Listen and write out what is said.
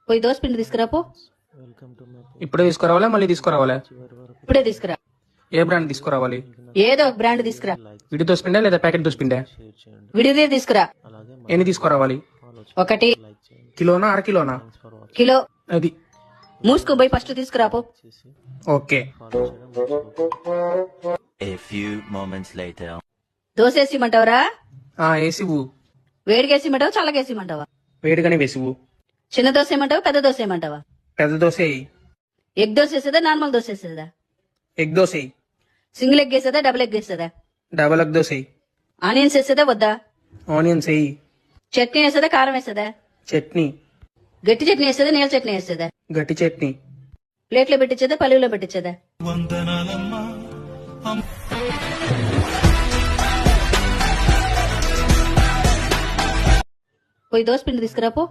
పోయి దోశ పిండి తీసుకురాపో. ఇప్పుడే తీసుకురావాలా మళ్ళీ తీసుకురావాలా? ఇప్పుడే తీసుకురా. ఏ బ్రాండ్ తీసుకురావాలి? ఏదో ఒక బ్రాండ్ తీసుకురా. విడి దోశ పిండా లేదా ప్యాకెట్ దోశ పిండా? విడిదే తీసుకురా. ఎన్ని తీసుకురావాలి? ఒకటి. కిలోనా అర కిలోనా? కిలో. అది మూసుకొని పోయి ఫస్ట్ తీసుకురాపో. Okay. A few moments later. Dosa వేసిమంటావరా? వేసివు. వేడికేసిమంటావా చల్లగేసిమంటావా? వేడిగానే వేసివు. చిన్న దోశ ఏమంటావా పెద్ద దోశ ఏమంటావా? పెద్ద దోశ వేయి. ఎగ్ దోశ వేసేదా నార్మల్ దోశ వేసేదా? ఎగ్ దోశ వేయి. సింగిల్ ఎగ్ వేసేదా డబుల్ ఎగ్ వేసేదా? డబల్ ఎగ్ దోశ వేయి. ఆనియన్స్ వేసేదా వద్దా? ఆనియన్స్ వేయి. చట్నీ వేసేదా కారం వేసేదా? చట్నీ. గట్టి చట్నీ వేసేదా నీళ్ళ చట్నీ వేసేదా? గట్టి చట్నీ. ప్లేట్లో పెట్టించేదా పల్లెలో పెట్టించేదా? పోయి దోశ పిండి తీసుకురాపో.